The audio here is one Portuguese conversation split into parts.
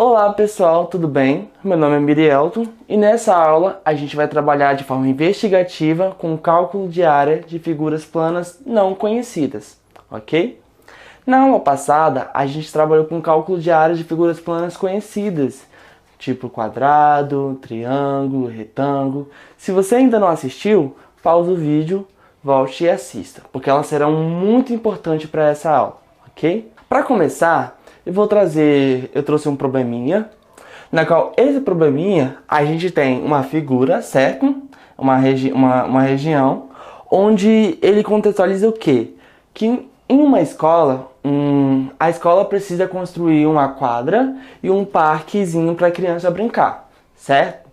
Olá pessoal, tudo bem? Meu nome é Mirielton e nessa aula a gente vai trabalhar de forma investigativa com o cálculo de área de figuras planas não conhecidas, ok? Na aula passada a gente trabalhou com cálculo de área de figuras planas conhecidas, tipo quadrado, triângulo, retângulo. Se você ainda não assistiu, pausa o vídeo, volte e assista, porque elas serão muito importantes para essa aula, ok? Para começar, eu trouxe um probleminha, na qual esse probleminha a gente tem uma figura, certo? Uma região, onde ele contextualiza o quê? Que em uma escola, a escola precisa construir uma quadra e um parquezinho para a criança brincar, certo?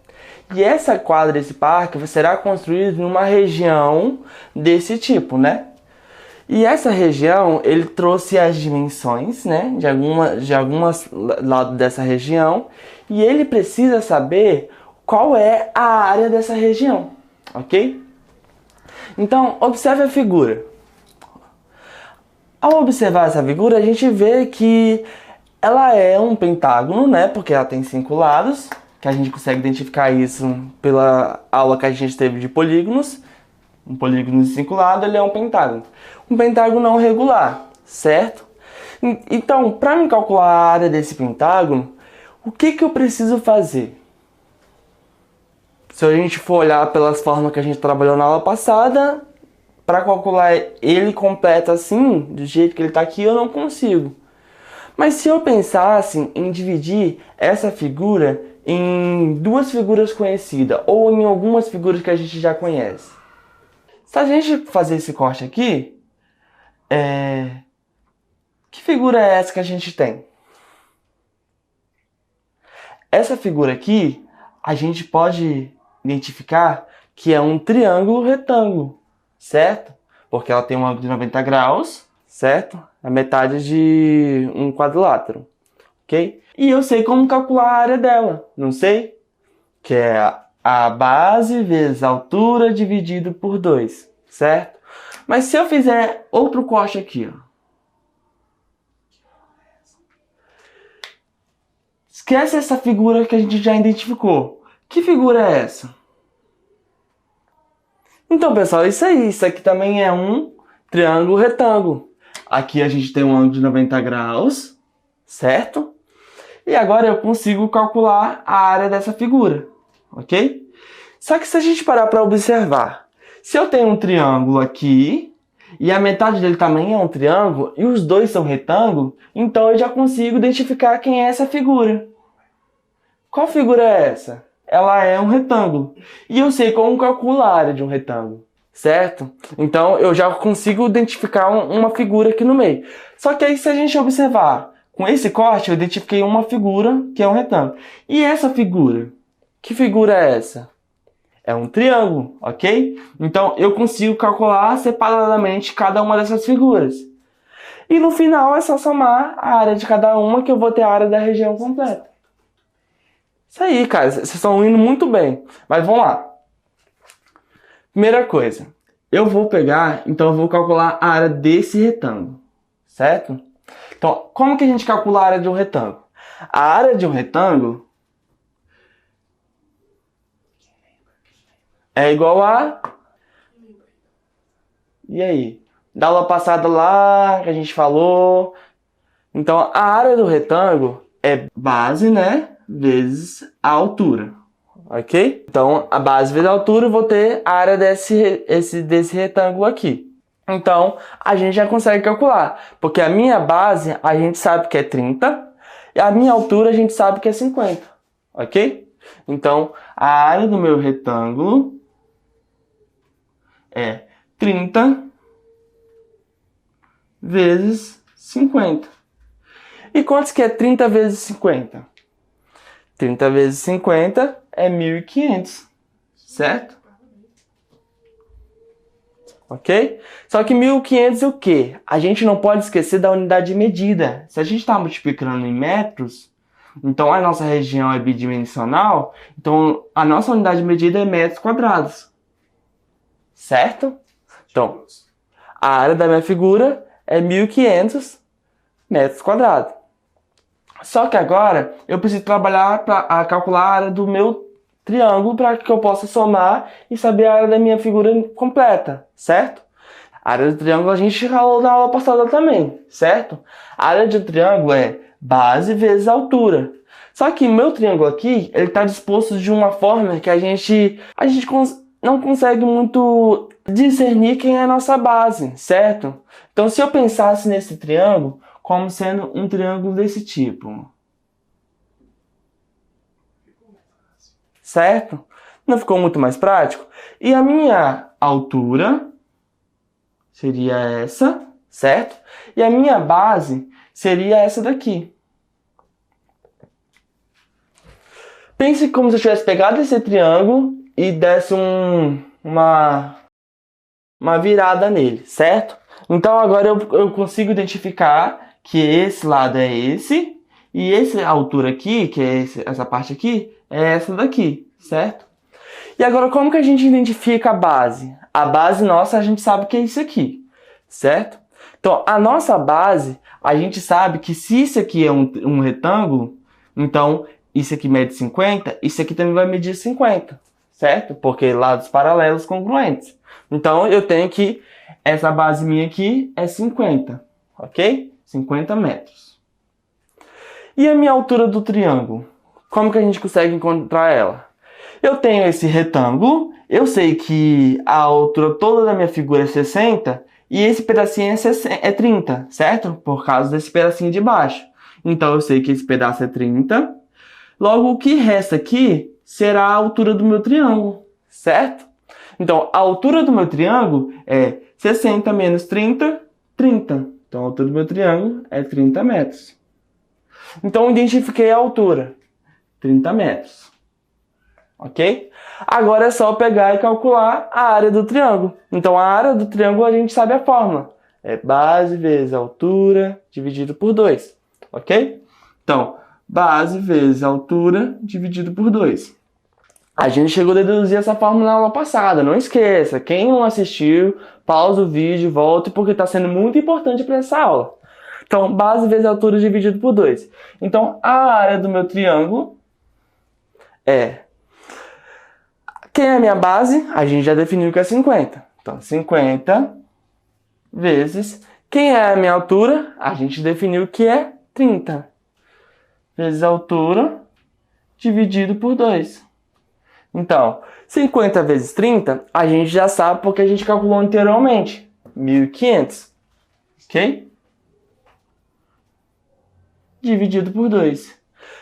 E essa quadra, esse parque, será construído em uma região desse tipo, né? E essa região, ele trouxe as dimensões, né, de algumas lados dessa região, e ele precisa saber qual é a área dessa região, ok? Então, observe a figura. Ao observar essa figura, a gente vê que ela é um pentágono, né, porque ela tem 5 lados, que a gente consegue identificar isso pela aula que a gente teve de polígonos. Um polígono de 5 lados, ele é um pentágono. Um pentágono não regular, certo? Então, para me calcular a área desse pentágono, o que eu preciso fazer? Se a gente for olhar pelas formas que a gente trabalhou na aula passada, para calcular ele completo assim, do jeito que ele está aqui, eu não consigo. Mas se eu pensasse em dividir essa figura em duas figuras conhecidas, ou em algumas figuras que a gente já conhece, se a gente fazer esse corte aqui, que figura é essa que a gente tem? Essa figura aqui, a gente pode identificar que é um triângulo retângulo, certo? Porque ela tem um ângulo de 90 graus, certo? A metade de um quadrilátero, ok? E eu sei como calcular a área dela, não sei? Que é a base vezes a altura dividido por 2, certo? Mas se eu fizer outro corte aqui, ó. Esquece essa figura que a gente já identificou. Que figura é essa? Então, pessoal, é isso aí. Isso aqui também é um triângulo retângulo. Aqui a gente tem um ângulo de 90 graus, certo? E agora eu consigo calcular a área dessa figura, ok? Só que se a gente parar para observar, se eu tenho um triângulo aqui, e a metade dele também é um triângulo, e os dois são retângulo, então eu já consigo identificar quem é essa figura. Qual figura é essa? Ela é um retângulo. E eu sei como calcular a área de um retângulo, certo? Então eu já consigo identificar uma figura aqui no meio. Só que aí se a gente observar, com esse corte eu identifiquei uma figura que é um retângulo. E essa figura? Que figura é essa? É um triângulo, ok? Então eu consigo calcular separadamente cada uma dessas figuras. E no final é só somar a área de cada uma que eu vou ter a área da região completa. Isso aí, cara, vocês estão indo muito bem. Mas vamos lá. Primeira coisa, eu vou calcular a área desse retângulo, certo? Então, como que a gente calcula a área de um retângulo? A área de um retângulo é igual a... E aí? Da aula passada lá, que a gente falou. Então, a área do retângulo é base, né? Vezes a altura, ok? Então, a base vezes a altura, eu vou ter a área desse retângulo aqui. Então, a gente já consegue calcular, porque a minha base, a gente sabe que é 30, e a minha altura, a gente sabe que é 50, ok? Então, a área do meu retângulo é 30 vezes 50. E quantos que é 30 vezes 50? 30 vezes 50 é 1.500, certo? Ok? Só que 1.500 é o quê? A gente não pode esquecer da unidade de medida. Se a gente está multiplicando em metros, então a nossa região é bidimensional, então a nossa unidade de medida é metros quadrados, certo? Então, a área da minha figura é 1.500 metros quadrados. Só que agora eu preciso trabalhar para calcular a área do meu triângulo para que eu possa somar e saber a área da minha figura completa, certo? A área do triângulo a gente falou na aula passada também, certo? A área de um triângulo é base vezes altura. Só que o meu triângulo aqui, ele está disposto de uma forma que a gente não consegue muito discernir quem é a nossa base, certo? Então, se eu pensasse nesse triângulo como sendo um triângulo desse tipo, certo? Não ficou muito mais prático? E a minha altura seria essa, certo? E a minha base seria essa daqui. Pense como se eu tivesse pegado esse triângulo e desse uma virada nele, certo? Então agora eu consigo identificar que esse lado é esse e essa altura aqui, que é essa parte aqui, é essa daqui, certo? E agora como que a gente identifica a base? A base nossa a gente sabe que é isso aqui, certo? Então a nossa base, a gente sabe que se isso aqui é um retângulo, então isso aqui mede 50, isso aqui também vai medir 50, certo? Porque lados paralelos congruentes. Então eu tenho que essa base minha aqui é 50, ok? 50 metros. E a minha altura do triângulo? Como que a gente consegue encontrar ela? Eu tenho esse retângulo, eu sei que a altura toda da minha figura é 60 e esse pedacinho é 30, certo? Por causa desse pedacinho de baixo. Então eu sei que esse pedaço é 30. Logo, o que resta aqui será a altura do meu triângulo, certo? Então, a altura do meu triângulo é 60 menos 30, 30. Então, a altura do meu triângulo é 30 metros. Então, eu identifiquei a altura, 30 metros. Ok? Agora é só pegar e calcular a área do triângulo. Então, a área do triângulo a gente sabe a fórmula. É base vezes altura dividido por 2. Ok? Então, base vezes altura dividido por 2. A gente chegou a deduzir essa fórmula na aula passada. Não esqueça, quem não assistiu, pausa o vídeo, volte, porque está sendo muito importante para essa aula. Então, base vezes altura dividido por 2. Então, a área do meu triângulo é... Quem é a minha base? A gente já definiu que é 50. Então, 50 vezes... Quem é a minha altura? A gente definiu que é 30. Vezes a altura dividido por 2. Então, 50 vezes 30, a gente já sabe porque a gente calculou anteriormente. 1.500. Ok? Dividido por 2.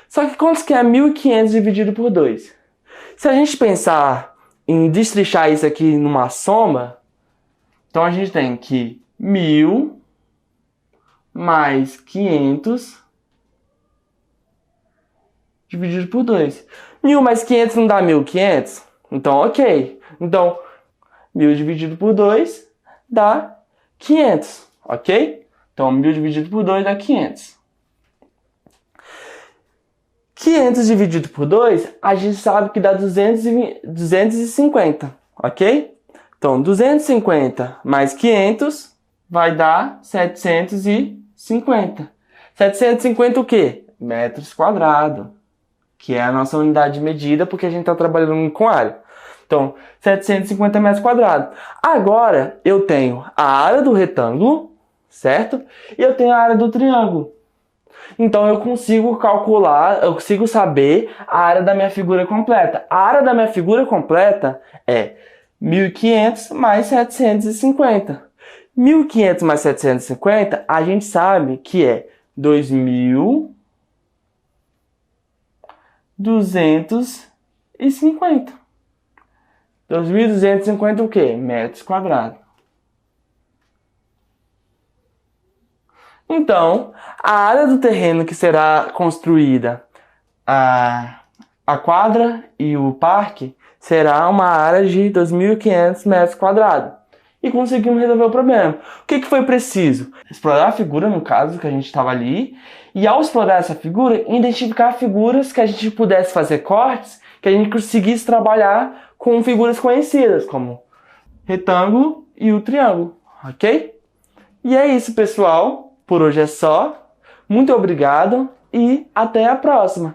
Só que quanto que é 1.500 dividido por 2? Se a gente pensar em destrichar isso aqui numa soma, então a gente tem que 1.000 mais 500 dividido por 2. 1.000 mais 500 não dá 1.500? Então, ok. Então, 1.000 dividido por 2 dá 500, ok? Então, 1.000 dividido por 2 dá 500. 500 dividido por 2, a gente sabe que dá 250, ok? Então, 250 mais 500 vai dar 750. 750 o quê? Metros quadrados, que é a nossa unidade de medida, porque a gente está trabalhando com área. Então, 750 metros quadrados. Agora, eu tenho a área do retângulo, certo? E eu tenho a área do triângulo. Então, eu consigo calcular, eu consigo saber a área da minha figura completa. A área da minha figura completa é 1.500 mais 750. 1.500 mais 750, a gente sabe que é 2.250. 2.250 o quê? Metros quadrados. Então, a área do terreno que será construída, a quadra e o parque, será uma área de 2.500 metros quadrados. E conseguimos resolver o problema. O que foi preciso? Explorar a figura, no caso, que a gente estava ali. E ao explorar essa figura, identificar figuras que a gente pudesse fazer cortes, que a gente conseguisse trabalhar com figuras conhecidas, como retângulo e o triângulo, ok? E é isso, pessoal. Por hoje é só. Muito obrigado e até a próxima!